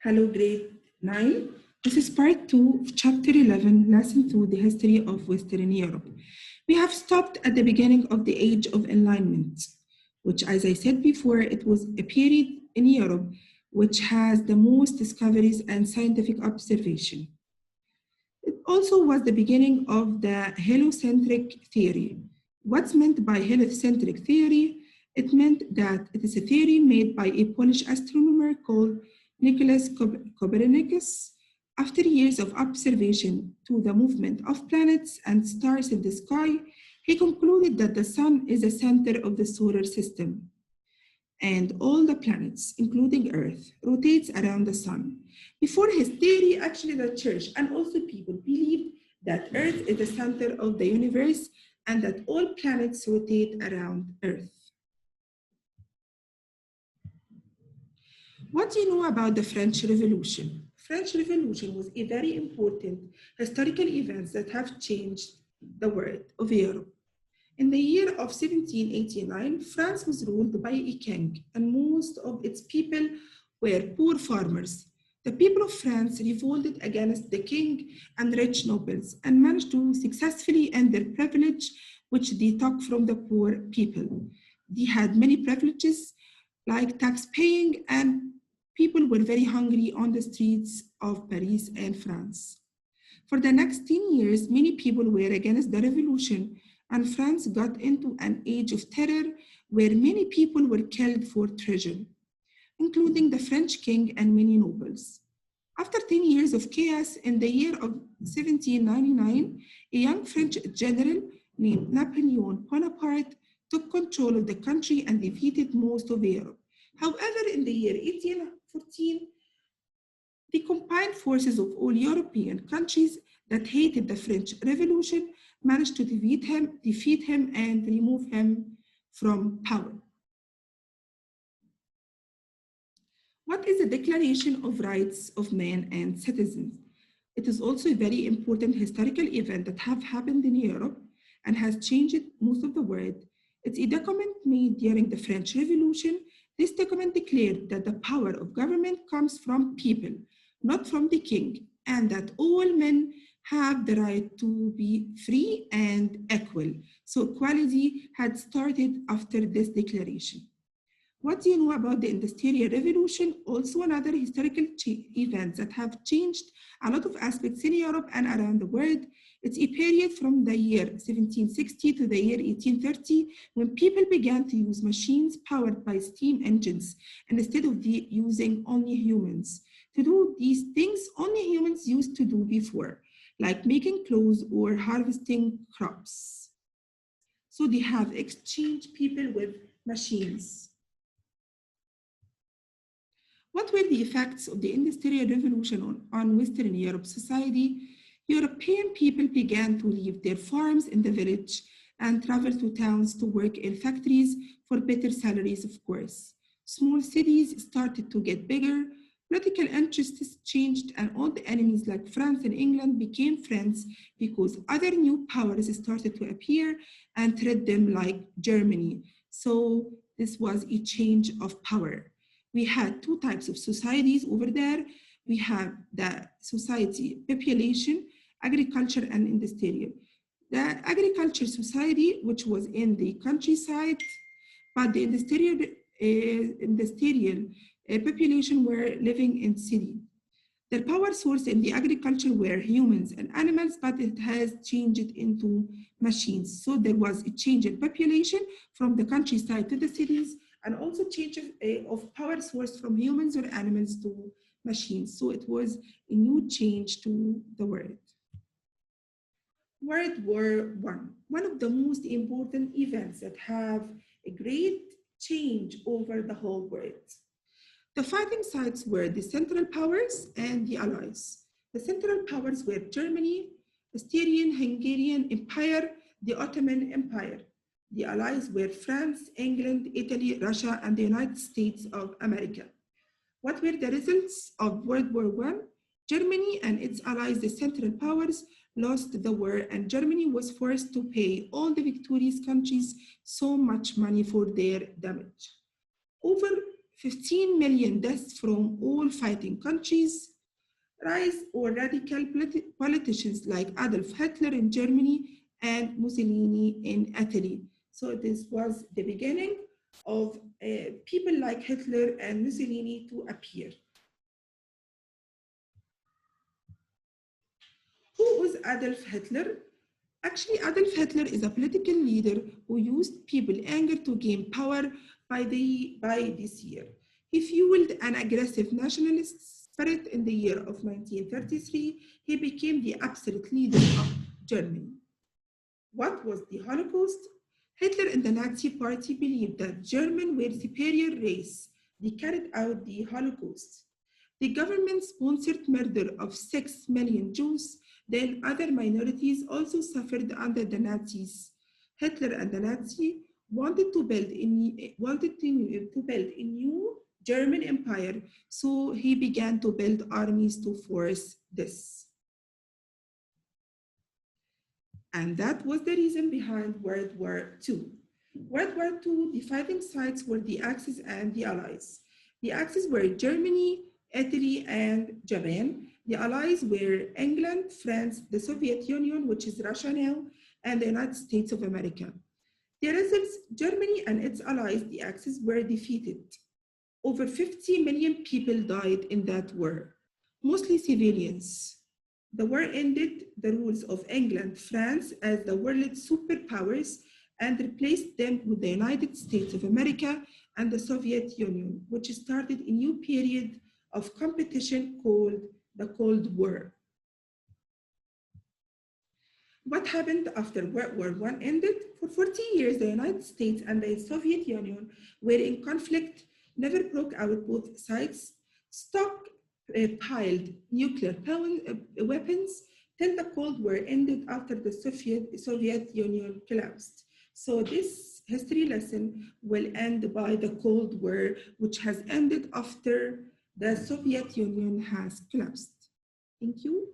Hello, grade 9. This is part 2 of chapter 11, lesson 2, the history of Western Europe. We have stopped at the beginning of the Age of Enlightenment, which, as I said before, it was a period in Europe which has the most discoveries and scientific observation. It also was the beginning of the heliocentric theory. What's meant by heliocentric theory? It meant that it is a theory made by a Polish astronomer called Nicholas Copernicus. After years of observation to the movement of planets and stars in the sky, he concluded that the sun is the center of the solar system, and all the planets, including Earth, rotates around the sun. Before his theory, actually the church and also people believed that Earth is the center of the universe and that all planets rotate around Earth. What do you know about the French Revolution? French Revolution was a very important historical event that have changed the world of Europe. In the year of 1789, France was ruled by a king, and most of its people were poor farmers. The people of France revolted against the king and rich nobles and managed to successfully end their privilege, which they took from the poor people. They had many privileges, like tax paying, and people were very hungry on the streets of Paris and France. For the next 10 years, many people were against the revolution, and France got into an age of terror where many people were killed for treason, including the French king and many nobles. After 10 years of chaos, in the year of 1799, a young French general named Napoleon Bonaparte took control of the country and defeated most of Europe. However, in the year 1814, the combined forces of all European countries that hated the French Revolution managed to defeat him and remove him from power. What is the Declaration of Rights of Man and Citizens? It is also a very important historical event that have happened in Europe and has changed most of the world. It's a document made during the French Revolution. This document declared that the power of government comes from people, not from the king, and that all men have the right to be free and equal. So equality had started after this declaration. What do you know about the Industrial Revolution? Also another historical event that have changed a lot of aspects in Europe and around the world. It's a period from the year 1760 to the year 1830 when people began to use machines powered by steam engines instead of using only humans. To do these things only humans used to do before, like making clothes or harvesting crops. So they have exchanged people with machines. What were the effects of the Industrial Revolution on Western Europe society? European people began to leave their farms in the village and travel to towns to work in factories for better salaries, of course. Small cities started to get bigger. Political interests changed, and all the enemies like France and England became friends because other new powers started to appear and treat them like Germany. So this was a change of power. We had two types of societies over there. We have the society, population, agriculture, and industrial. The agriculture society, which was in the countryside, but the industrial population were living in city. The power source in the agriculture were humans and animals, but it has changed into machines. So there was a change in population from the countryside to the cities, and also change of power source from humans or animals to machines. So it was a new change to the world. World War I, one of the most important events that have a great change over the whole world. The fighting sides were the Central Powers and the Allies. The Central Powers were Germany, Austrian-Hungarian Empire, the Ottoman Empire. The Allies were France, England, Italy, Russia, and the United States of America. What were the results of World War I? Germany and its allies, the Central Powers, lost the war, and Germany was forced to pay all the victorious countries so much money for their damage. Over 15 million deaths from all fighting countries, rise or radical politicians like Adolf Hitler in Germany and Mussolini in Italy. So this was the beginning of people like Hitler and Mussolini to appear. Who was Adolf Hitler? Actually, Adolf Hitler is a political leader who used people's anger to gain power by this year. He fueled an aggressive nationalist spirit in the year of 1933. He became the absolute leader of Germany. What was the Holocaust? Hitler and the Nazi Party believed that Germans were a superior race. They carried out the Holocaust. The government sponsored murder of 6 million Jews. Then other minorities also suffered under the Nazis. Hitler and the Nazis wanted to build a new German empire, so he began to build armies to force this. And that was the reason behind World War II. World War II, the fighting sides were the Axis and the Allies. The Axis were Germany, Italy, and Japan. The Allies were England, France, the Soviet Union, which is Russia now, and the United States of America. The results, Germany and its allies, the Axis, were defeated. Over 50 million people died in that war, mostly civilians. The war ended the rules of England, France as the world's superpowers and replaced them with the United States of America and the Soviet Union, which started a new period of competition called the Cold War. What happened after World War I ended? For 40 years, the United States and the Soviet Union were in conflict, never broke out. Both sides stockpiled nuclear weapons till the Cold War ended after the Soviet Union collapsed. So this history lesson will end by the Cold War, which has ended after the Soviet Union has collapsed. Thank you.